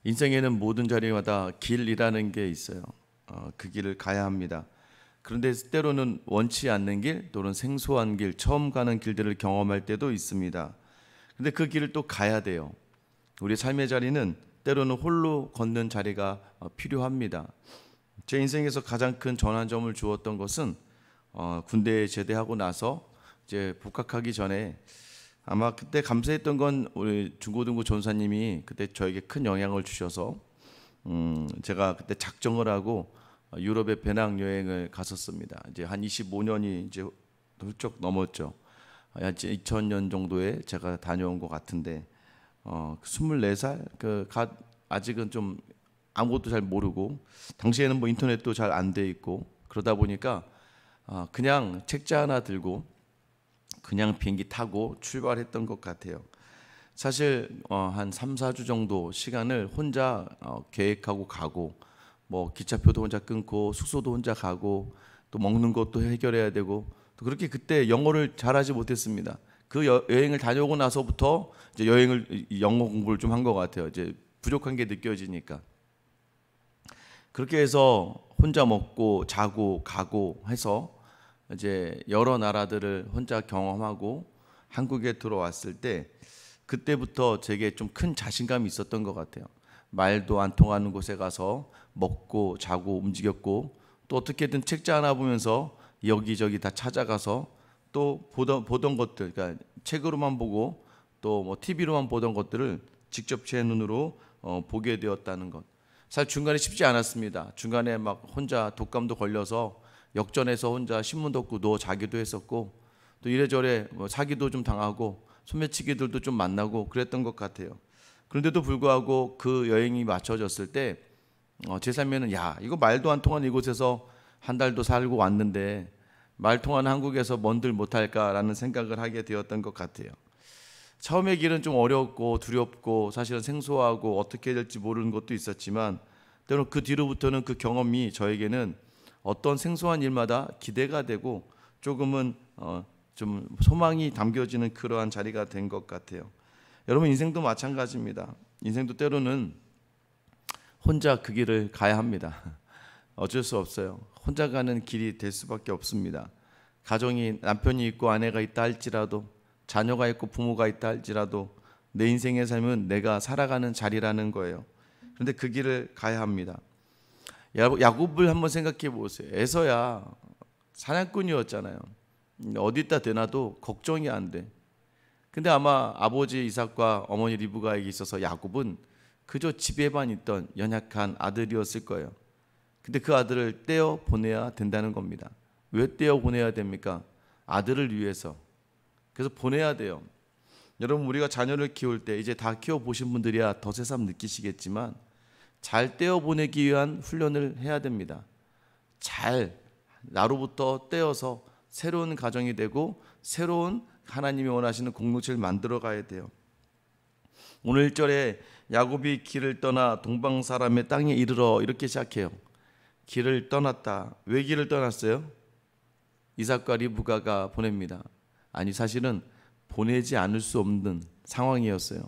인생에는 모든 자리마다 길이라는 게 있어요. 그 길을 가야 합니다. 그런데 때로는 원치 않는 길 또는 생소한 길, 처음 가는 길들을 경험할 때도 있습니다. 근데 그 길을 또 가야 돼요. 우리 삶의 자리는 때로는 홀로 걷는 자리가 필요합니다. 제 인생에서 가장 큰 전환점을 주었던 것은 군대에 제대하고 나서 이제 복학하기 전에, 아마 그때 감사했던 건 우리 중고등부 전사님이 그때 저에게 큰 영향을 주셔서 제가 그때 작정을 하고 유럽에 배낭 여행을 갔었습니다. 이제 한 25년이 이제 훌쩍 넘었죠. 한 2000년 정도에 제가 다녀온 것 같은데 24살 아직은 좀 아무것도 잘 모르고, 당시에는 뭐 인터넷도 잘 안 돼 있고 그러다 보니까 그냥 책자 하나 들고 그냥 비행기 타고 출발했던 것 같아요. 사실 한 3, 4주 정도 시간을 혼자 계획하고 가고, 뭐 기차표도 혼자 끊고 숙소도 혼자 가고 또 먹는 것도 해결해야 되고, 또 그렇게 그때 영어를 잘하지 못했습니다. 그 여행을 다녀오고 나서부터 이제 영어 공부를 좀 한 것 같아요. 이제 부족한 게 느껴지니까. 그렇게 해서 혼자 먹고 자고 가고 해서 이제 여러 나라들을 혼자 경험하고 한국에 들어왔을 때, 그때부터 제게 좀 큰 자신감이 있었던 것 같아요. 말도 안 통하는 곳에 가서 먹고 자고 움직였고, 또 어떻게든 책자 하나 보면서 여기저기 다 찾아가서 또 보던 것들, 그러니까 책으로만 보고 또 뭐 TV로만 보던 것들을 직접 제 눈으로 보게 되었다는 것. 사실 중간에 쉽지 않았습니다. 중간에 막 혼자 독감도 걸려서 역전해서 혼자 신문 덮고 누워 자기도 했었고, 또 이래저래 뭐 사기도 좀 당하고 소매치기들도 좀 만나고 그랬던 것 같아요. 그런데도 불구하고 그 여행이 마쳐졌을 때 제 삶에는, 야, 이거 말도 안 통하는 이곳에서 한 달도 살고 왔는데 말 통하는 한국에서 뭔들 못할까라는 생각을 하게 되었던 것 같아요. 처음의 길은 좀 어렵고 두렵고 사실은 생소하고 어떻게 해야 될지 모르는 것도 있었지만, 때로는 그 뒤로부터는 그 경험이 저에게는 어떤 생소한 일마다 기대가 되고 조금은 좀 소망이 담겨지는 그러한 자리가 된 것 같아요. 여러분, 인생도 마찬가지입니다. 인생도 때로는 혼자 그 길을 가야 합니다. 어쩔 수 없어요. 혼자 가는 길이 될 수밖에 없습니다. 가정이 남편이 있고 아내가 있다 할지라도, 자녀가 있고 부모가 있다 할지라도 내 인생의 삶은 내가 살아가는 자리라는 거예요. 그런데 그 길을 가야 합니다. 야곱을 한번 생각해 보세요. 에서야 사냥꾼이었잖아요. 어디다 대놔도 걱정이 안 돼. 근데 아마 아버지 이삭과 어머니 리브가에게 있어서 야곱은 그저 집에만 있던 연약한 아들이었을 거예요. 근데 그 아들을 떼어 보내야 된다는 겁니다. 왜 떼어 보내야 됩니까? 아들을 위해서. 그래서 보내야 돼요. 여러분, 우리가 자녀를 키울 때, 이제 다 키워보신 분들이야 더 새삼 느끼시겠지만, 잘 떼어 보내기 위한 훈련을 해야 됩니다. 잘 나로부터 떼어서 새로운 가정이 되고 새로운 하나님이 원하시는 공동체를 만들어 가야 돼요. 오늘 1절에 야곱이 길을 떠나 동방 사람의 땅에 이르러 이렇게 시작해요. 길을 떠났다. 왜 길을 떠났어요? 이삭과 리브가가 보냅니다. 아니, 사실은 보내지 않을 수 없는 상황이었어요.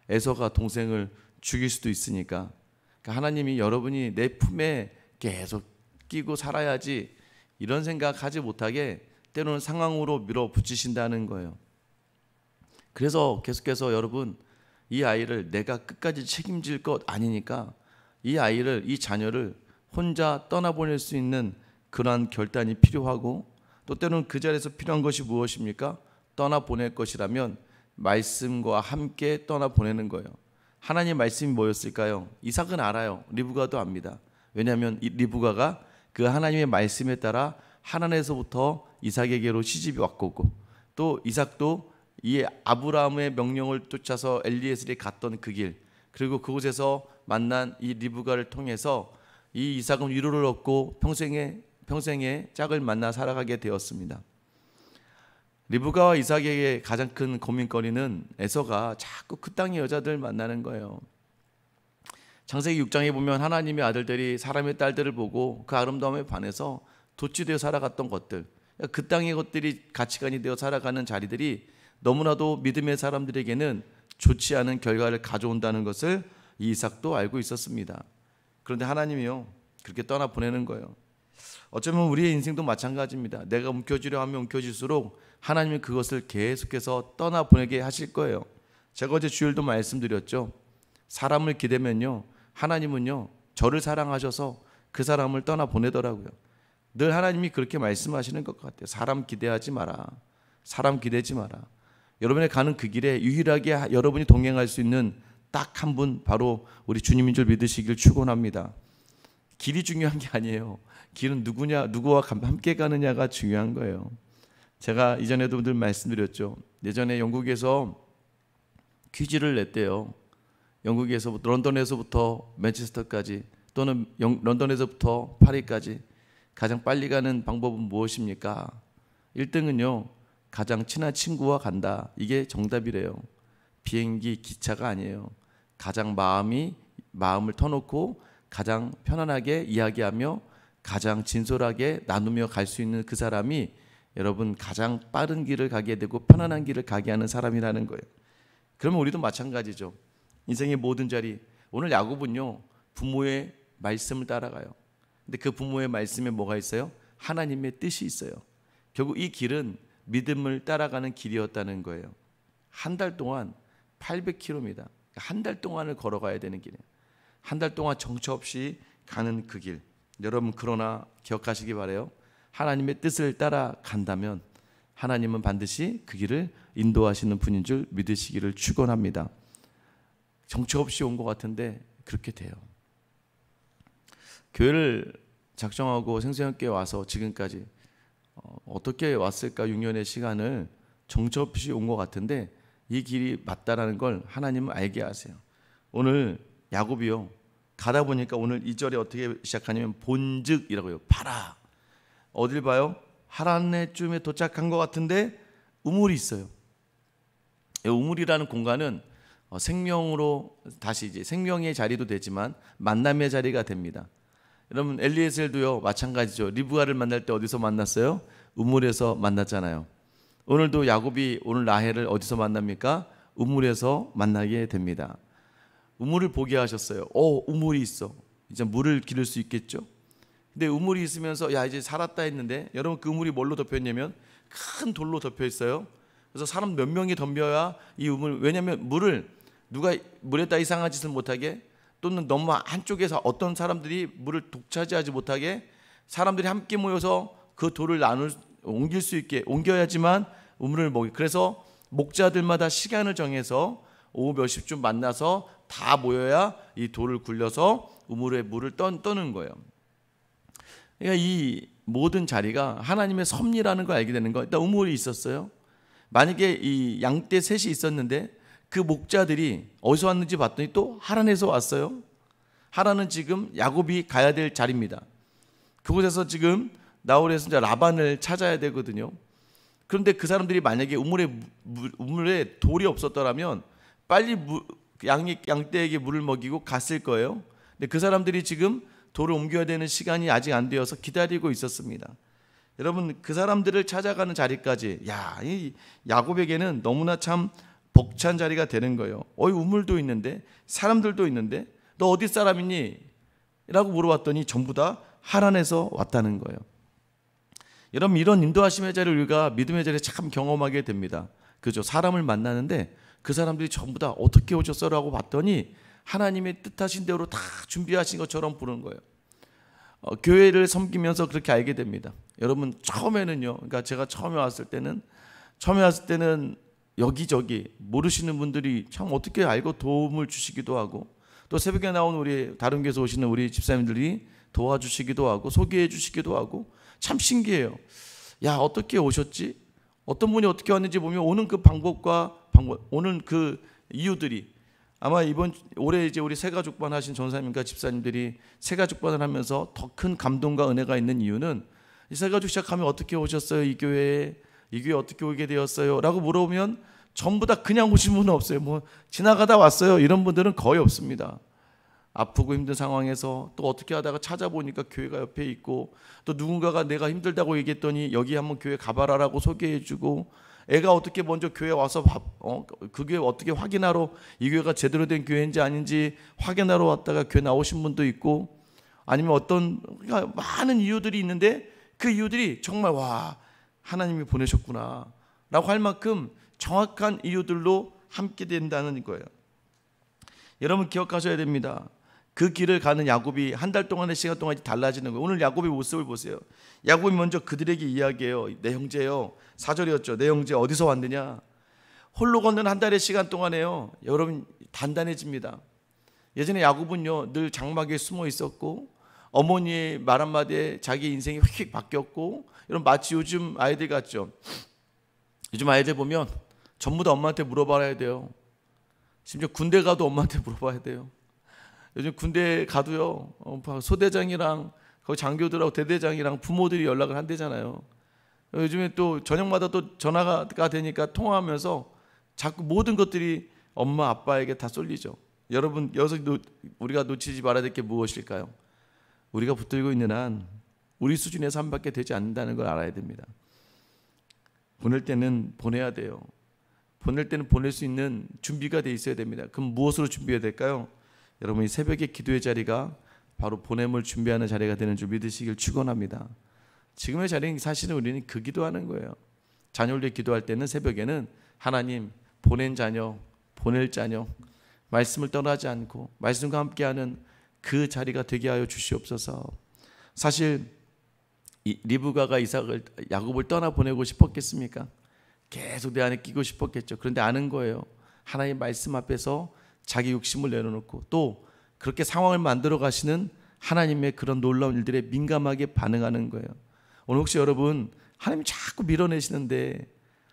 에서가 동생을 죽일 수도 있으니까. 그러니까 하나님이 여러분이 내 품에 계속 끼고 살아야지, 이런 생각하지 못하게 때로는 상황으로 밀어붙이신다는 거예요. 그래서 계속해서 여러분, 이 아이를 내가 끝까지 책임질 것 아니니까 이 아이를, 이 자녀를 혼자 떠나보낼 수 있는 그러한 결단이 필요하고, 또 때로는 그 자리에서 필요한 것이 무엇입니까? 떠나보낼 것이라면 말씀과 함께 떠나보내는 거예요. 하나님의 말씀이 뭐였을까요? 이삭은 알아요. 리브가도 압니다. 왜냐하면 이 리브가가 그 하나님의 말씀에 따라 하나님에서부터 이삭에게로 시집이 왔고, 또 이삭도 이 아브라함의 명령을 쫓아서 엘리에셀이 갔던 그 길, 그리고 그곳에서 만난 이 리브가를 통해서 이 이삭은 위로를 얻고 평생의 짝을 만나 살아가게 되었습니다. 리브가와 이삭에게 가장 큰 고민거리는 에서가 자꾸 그 땅의 여자들 만나는 거예요. 창세기 6장에 보면 하나님의 아들들이 사람의 딸들을 보고 그 아름다움에 반해서 도취되어 살아갔던 것들, 그 땅의 것들이 가치관이 되어 살아가는 자리들이 너무나도 믿음의 사람들에게는 좋지 않은 결과를 가져온다는 것을 이 이삭도 알고 있었습니다. 그런데 하나님이요 그렇게 떠나 보내는 거예요. 어쩌면 우리의 인생도 마찬가지입니다. 내가 움켜쥐려 하면 움켜질수록 하나님이 그것을 계속해서 떠나 보내게 하실 거예요. 제가 어제 주일도 말씀드렸죠. 사람을 기대면요 하나님은요 저를 사랑하셔서 그 사람을 떠나 보내더라고요. 늘 하나님이 그렇게 말씀하시는 것 같아요. 사람 기대하지 마라. 사람 기대지 마라. 여러분의 가는 그 길에 유일하게 여러분이 동행할 수 있는 딱 한 분, 바로 우리 주님인 줄 믿으시길 축원합니다. 길이 중요한 게 아니에요. 길은 누구와 함께 가느냐가 중요한 거예요. 제가 이전에도 늘 말씀드렸죠. 예전에 영국에서 퀴즈를 냈대요. 영국에서 런던에서부터 맨체스터까지 또는 런던에서부터 파리까지 가장 빨리 가는 방법은 무엇입니까? 1등은요 가장 친한 친구와 간다. 이게 정답이래요. 비행기, 기차가 아니에요. 가장 마음을 터놓고 가장 편안하게 이야기하며 가장 진솔하게 나누며 갈 수 있는 그 사람이 여러분 가장 빠른 길을 가게 되고 편안한 길을 가게 하는 사람이라는 거예요. 그러면 우리도 마찬가지죠. 인생의 모든 자리, 오늘 야곱은요 부모의 말씀을 따라가요. 근데 그 부모의 말씀에 뭐가 있어요? 하나님의 뜻이 있어요. 결국 이 길은 믿음을 따라가는 길이었다는 거예요. 한 달 동안 800km입니다. 한 달 동안을 걸어가야 되는 길이에요. 한 달 동안 정처 없이 가는 그 길. 여러분 그러나 기억하시기 바라요. 하나님의 뜻을 따라간다면 하나님은 반드시 그 길을 인도하시는 분인 줄 믿으시기를 축원합니다. 정처 없이 온 것 같은데 그렇게 돼요. 교회를 작정하고 생생하게 와서 지금까지 어떻게 왔을까 6년의 시간을 정처 없이 온 것 같은데 이 길이 맞다라는 걸 하나님은 알게 하세요. 오늘 야곱이요 가다 보니까 오늘 2절에 어떻게 시작하냐면 본즉이라고요. 봐라. 어딜 봐요? 하란에쯤에 도착한 것 같은데 우물이 있어요. 우물이라는 공간은 생명으로 다시 이제 생명의 자리도 되지만 만남의 자리가 됩니다. 여러분 엘리에셀도요 마찬가지죠. 리브가를 만날 때 어디서 만났어요? 우물에서 만났잖아요. 오늘도 야곱이 오늘 라헬을 어디서 만납니까? 우물에서 만나게 됩니다. 우물을 보게 하셨어요. 우물이 있어. 이제 물을 기를 수 있겠죠. 근데 우물이 있으면서 야 이제 살았다 했는데 여러분 그 우물이 뭘로 덮여 있냐면 큰 돌로 덮여 있어요. 그래서 사람 몇 명이 덤벼야 이 우물, 왜냐하면 물을 누가 물에다 이상한 짓을 못하게 또는 너무 한쪽에서 어떤 사람들이 물을 독차지하지 못하게 사람들이 함께 모여서 그 돌을 옮길 수 있게 옮겨야지만 우물을 먹이. 그래서 목자들마다 시간을 정해서 오후 몇 시쯤 만나서 다 모여야 이 돌을 굴려서 우물에 물을 떠는 거예요. 그러니까 이 모든 자리가 하나님의 섭리라는 걸 알게 되는 거예요. 일단 우물이 있었어요. 만약에 이 양떼 셋이 있었는데 그 목자들이 어디서 왔는지 봤더니 또 하란에서 왔어요. 하란은 지금 야곱이 가야 될 자리입니다. 그곳에서 지금 나홀에서 이제 라반을 찾아야 되거든요. 그런데 그 사람들이 만약에 우물에 돌이 없었더라면 빨리 양떼에게 물을 먹이고 갔을 거예요. 근데 그 사람들이 지금 돌을 옮겨야 되는 시간이 아직 안 되어서 기다리고 있었습니다. 여러분 그 사람들을 찾아가는 자리까지 이 야곱에게는 너무나 참 벅찬 자리가 되는 거예요. 우물도 있는데 사람들도 있는데 너 어디 사람이니? 라고 물어봤더니 전부 다 하란에서 왔다는 거예요. 여러분 이런 인도하심의 자리를 우리가 믿음의 자리에 참 경험하게 됩니다. 그죠? 사람을 만나는데 그 사람들이 전부 다 어떻게 오셨어라고 봤더니 하나님의 뜻하신 대로 다 준비하신 것처럼 부르는 거예요. 교회를 섬기면서 그렇게 알게 됩니다. 여러분 처음에는요, 그러니까 제가 처음에 왔을 때는 여기저기 모르시는 분들이 참 어떻게 알고 도움을 주시기도 하고 또 새벽에 나온 우리 다른 교회에서 오시는 우리 집사님들이 도와주시기도 하고 소개해 주시기도 하고 참 신기해요. 어떻게 오셨지? 어떤 분이 어떻게 왔는지 보면 오는 그 오는 그 이유들이 아마 올해 이제 우리 새가족반 하신 전사님과 집사님들이 새가족반을 하면서 더 큰 감동과 은혜가 있는 이유는 이 새가족 시작하면 어떻게 오셨어요? 이 교회에 어떻게 오게 되었어요? 라고 물어보면 전부 다 그냥 오신 분은 없어요. 지나가다 왔어요. 이런 분들은 거의 없습니다. 아프고 힘든 상황에서 또 어떻게 하다가 찾아보니까 교회가 옆에 있고 또 누군가가 내가 힘들다고 얘기했더니 여기 한번 교회 가봐라라고 소개해주고 애가 어떻게 먼저 교회 와서 그 교회 어떻게 확인하러, 이 교회가 제대로 된 교회인지 아닌지 확인하러 왔다가 교회 나오신 분도 있고, 아니면 어떤 많은 이유들이 있는데 그 이유들이 정말 와, 하나님이 보내셨구나 라고 할 만큼 정확한 이유들로 함께 된다는 거예요. 여러분 기억하셔야 됩니다. 그 길을 가는 야곱이 한 달 동안의 시간 동안 달라지는 거예요. 오늘 야곱의 모습을 보세요. 야곱이 먼저 그들에게 이야기해요. 내 형제요, 4절이었죠. 내 형제 어디서 왔느냐. 홀로 걷는 한 달의 시간 동안에요, 여러분 단단해집니다. 예전에 야곱은요 늘 장막에 숨어 있었고, 어머니의 말 한마디에 자기 인생이 휙 바뀌었고, 이런 마치 요즘 아이들 같죠. 요즘 아이들 보면 전부 다 엄마한테 물어봐야 돼요. 심지어 군대 가도 엄마한테 물어봐야 돼요. 요즘 군대 가도요, 소대장이랑 거기 장교들하고 대대장이랑 부모들이 연락을 한대잖아요. 요즘에 또 저녁마다 또 전화가 되니까 통화하면서 자꾸 모든 것들이 엄마 아빠에게 다 쏠리죠. 여러분 여기서 우리가 놓치지 말아야 될 게 무엇일까요? 우리가 붙들고 있는 한 우리 수준의 삶밖에 되지 않는다는 걸 알아야 됩니다. 보낼 때는 보내야 돼요. 보낼 때는 보낼 수 있는 준비가 돼 있어야 됩니다. 그럼 무엇으로 준비해야 될까요? 여러분 이 새벽의 기도의 자리가 바로 보냄을 준비하는 자리가 되는 줄 믿으시길 축원합니다. 지금의 자리는 사실은 우리는 그 기도하는 거예요. 자녀를 위해 기도할 때는 새벽에는 하나님, 보낸 자녀, 보낼 자녀, 말씀을 떠나지 않고 말씀과 함께하는 그 자리가 되게 하여 주시옵소서. 사실 리브가가 야곱을 떠나보내고 싶었겠습니까? 계속 내 안에 끼고 싶었겠죠. 그런데 아는 거예요. 하나님 말씀 앞에서 자기 욕심을 내려놓고 또 그렇게 상황을 만들어 가시는 하나님의 그런 놀라운 일들에 민감하게 반응하는 거예요. 오늘 혹시 여러분 하나님이 자꾸 밀어내시는데,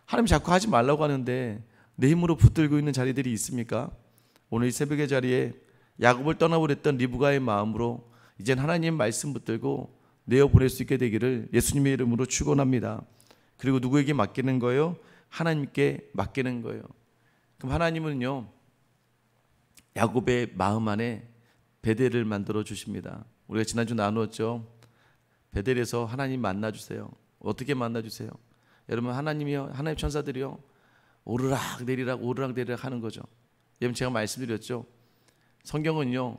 하나님이 자꾸 하지 말라고 하는데 내 힘으로 붙들고 있는 자리들이 있습니까? 오늘 이 새벽의 자리에 야곱을 떠나보냈던 리브가의 마음으로 이젠 하나님 말씀 붙들고 내어보낼 수 있게 되기를 예수님의 이름으로 축원합니다. 그리고 누구에게 맡기는 거예요? 하나님께 맡기는 거예요. 그럼 하나님은요 야곱의 마음 안에 베델을 만들어 주십니다. 우리가 지난주 나누었죠. 베델에서 하나님 만나주세요. 어떻게 만나주세요? 여러분 하나님 천사들이요 오르락 내리락 오르락 내리락 하는 거죠. 여러분 제가 말씀드렸죠. 성경은요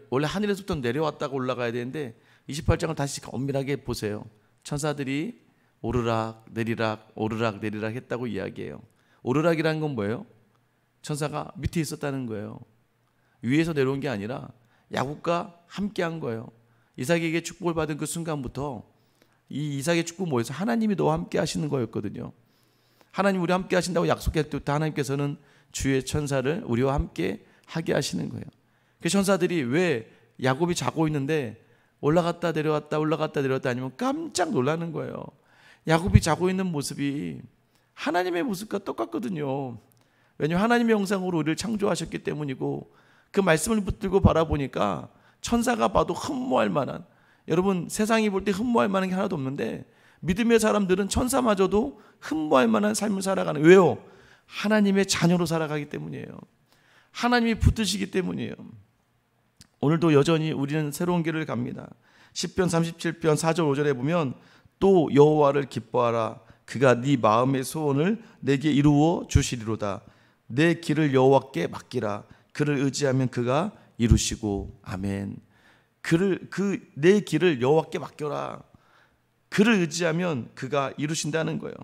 원래 하늘에서부터 내려왔다가 올라가야 되는데 28장을 다시 엄밀하게 보세요. 천사들이 오르락 내리락 오르락 내리락 했다고 이야기해요. 오르락이라는 건 뭐예요? 천사가 밑에 있었다는 거예요. 위에서 내려온 게 아니라 야곱과 함께한 거예요. 이삭에게 축복을 받은 그 순간부터 이 이삭의 축복 모여서 하나님이 너와 함께 하시는 거였거든요. 하나님 우리와 함께 하신다고 약속할 때부터 하나님께서는 주의 천사를 우리와 함께 하게 하시는 거예요. 그 천사들이 왜 야곱이 자고 있는데 올라갔다 내려왔다 올라갔다 내려왔다 아니면 깜짝 놀라는 거예요. 야곱이 자고 있는 모습이 하나님의 모습과 똑같거든요. 왜냐하면 하나님의 형상으로 우리를 창조하셨기 때문이고, 그 말씀을 붙들고 바라보니까 천사가 봐도 흠모할 만한, 여러분 세상이 볼 때 흠모할 만한 게 하나도 없는데 믿음의 사람들은 천사마저도 흠모할 만한 삶을 살아가는, 왜요? 하나님의 자녀로 살아가기 때문이에요. 하나님이 붙드시기 때문이에요. 오늘도 여전히 우리는 새로운 길을 갑니다. 시편 37편 4절 5절에 보면 또 여호와를 기뻐하라. 그가 네 마음의 소원을 내게 이루어 주시리로다. 내 길을 여호와께 맡기라. 그를 의지하면 그가 이루시고. 아멘. 내 길을 여호와께 맡겨라. 그를 의지하면 그가 이루신다는 거예요.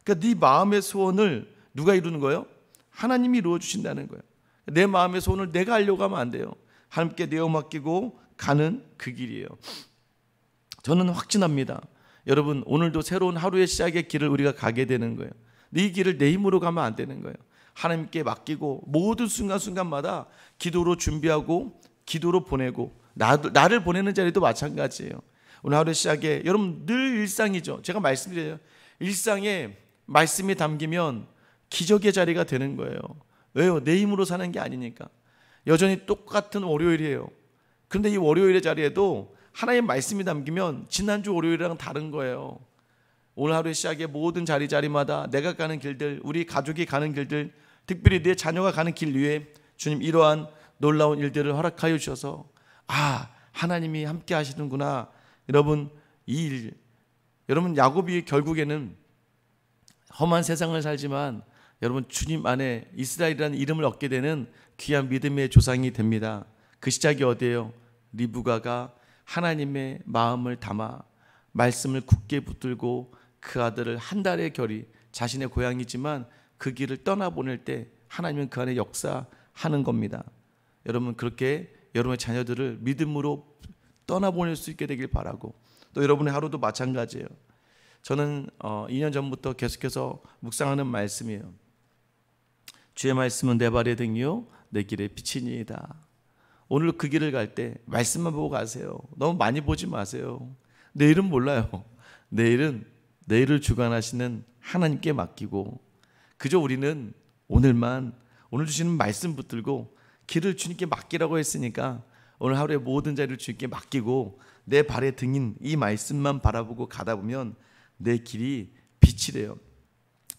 그러니까 네 마음의 소원을 누가 이루는 거예요? 하나님이 이루어 주신다는 거예요. 내 마음의 소원을 내가 하려고 하면 안 돼요. 하나님께 내어 맡기고 가는 그 길이에요. 저는 확신합니다. 여러분 오늘도 새로운 하루의 시작의 길을 우리가 가게 되는 거예요. 이 길을 내 힘으로 가면 안 되는 거예요. 하나님께 맡기고 모든 순간순간마다 기도로 준비하고 기도로 보내고, 나를 보내는 자리도 마찬가지예요. 오늘 하루의 시작에 여러분 늘 일상이죠. 제가 말씀드려요. 일상에 말씀이 담기면 기적의 자리가 되는 거예요. 왜요? 내 힘으로 사는 게 아니니까. 여전히 똑같은 월요일이에요. 그런데 이 월요일의 자리에도 하나님의 말씀이 담기면 지난주 월요일이랑 다른 거예요. 오늘 하루의 시작에 모든 자리마다 내가 가는 길들, 우리 가족이 가는 길들, 특별히 내 자녀가 가는 길 위에 주님 이러한 놀라운 일들을 허락하여 주셔서 하나님이 함께 하시는구나. 여러분 여러분 야곱이 결국에는 험한 세상을 살지만 여러분 주님 안에 이스라엘이라는 이름을 얻게 되는 귀한 믿음의 조상이 됩니다. 그 시작이 어디예요? 리브가가 하나님의 마음을 담아 말씀을 굳게 붙들고 그 아들을 한 달의 결이 자신의 고향이지만 그 길을 떠나보낼 때 하나님은 그 안에 역사하는 겁니다. 여러분 그렇게 여러분의 자녀들을 믿음으로 떠나보낼 수 있게 되길 바라고, 또 여러분의 하루도 마찬가지예요. 저는 2년 전부터 계속해서 묵상하는 말씀이에요. 주의 말씀은 내 발의 등이요 내 길의 빛이니이다. 오늘 그 길을 갈 때 말씀만 보고 가세요. 너무 많이 보지 마세요. 내일은 몰라요. 내일을 주관하시는 하나님께 맡기고, 그저 우리는 오늘 주시는 말씀 붙들고 길을 주님께 맡기라고 했으니까 오늘 하루의 모든 자리를 주님께 맡기고 내 발의 등인 이 말씀만 바라보고 가다 보면 내 길이 빛이래요.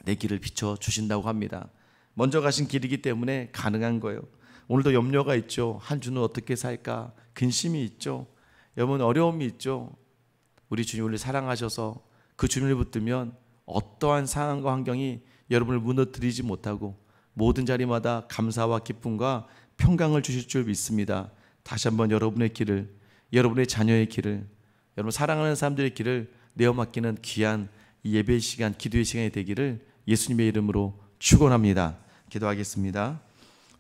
내 길을 비춰 주신다고 합니다. 먼저 가신 길이기 때문에 가능한 거예요. 오늘도 염려가 있죠. 한 주는 어떻게 살까? 근심이 있죠. 여러분 어려움이 있죠. 우리 주님을 사랑하셔서 그 주님을 붙들면 어떠한 상황과 환경이 여러분을 무너뜨리지 못하고 모든 자리마다 감사와 기쁨과 평강을 주실 줄 믿습니다. 다시 한번 여러분의 길을, 여러분의 자녀의 길을, 여러분 사랑하는 사람들의 길을 내어 맡기는 귀한 예배 시간, 기도의 시간이 되기를 예수님의 이름으로 축원합니다. 기도하겠습니다.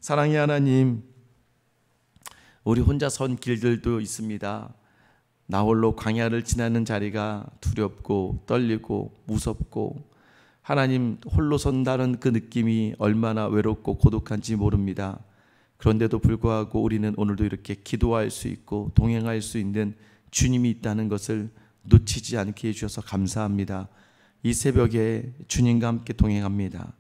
사랑의 하나님, 우리 혼자 선 길들도 있습니다. 나 홀로 광야를 지나는 자리가 두렵고 떨리고 무섭고, 하나님 홀로 선다는 그 느낌이 얼마나 외롭고 고독한지 모릅니다. 그런데도 불구하고 우리는 오늘도 이렇게 기도할 수 있고 동행할 수 있는 주님이 있다는 것을 놓치지 않게 해주셔서 감사합니다. 이 새벽에 주님과 함께 동행합니다.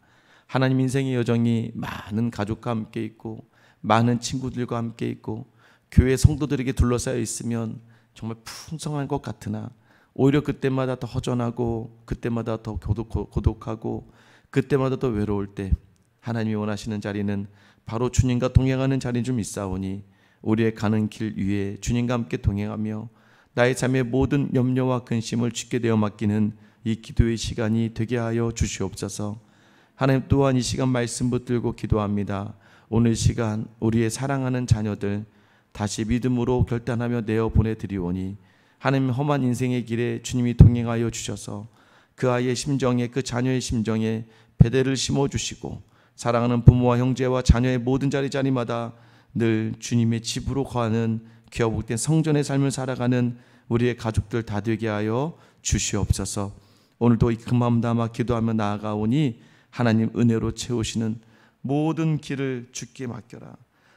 하나님 인생의 여정이 많은 가족과 함께 있고 많은 친구들과 함께 있고 교회 성도들에게 둘러싸여 있으면 정말 풍성한 것 같으나 오히려 그때마다 더 허전하고 그때마다 더 고독하고 그때마다 더 외로울 때 하나님이 원하시는 자리는 바로 주님과 동행하는 자리는 좀 있사오니 우리의 가는 길 위에 주님과 함께 동행하며 나의 삶의 모든 염려와 근심을 주께 내어 맡기는 이 기도의 시간이 되게 하여 주시옵소서. 하나님 또한 이 시간 말씀 붙들고 기도합니다. 오늘 시간 우리의 사랑하는 자녀들 다시 믿음으로 결단하며 내어 보내드리오니 하나님 험한 인생의 길에 주님이 동행하여 주셔서 그 아이의 심정에, 그 자녀의 심정에 배대를 심어주시고 사랑하는 부모와 형제와 자녀의 모든 자리마다 늘 주님의 집으로 거하는 귀하고 복된 성전의 삶을 살아가는 우리의 가족들 다 되게 하여 주시옵소서. 오늘도 그 마음 담아 기도하며 나아가오니 하나님 은혜로 채우시는 모든 길을 주께 맡겨라.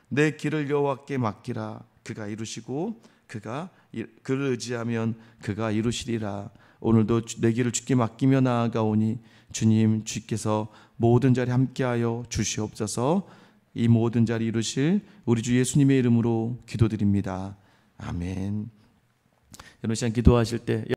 내 길을 여호와께 맡기라. 그가 이루시고 그를 의지하면 그가 이루시리라. 오늘도 내 길을 주께 맡기며 나아가오니 주님 주께서 모든 자리 함께하여 주시옵소서. 이 모든 자리 이루실 우리 주 예수님의 이름으로 기도드립니다. 아멘. 여러분 시간 기도하실 때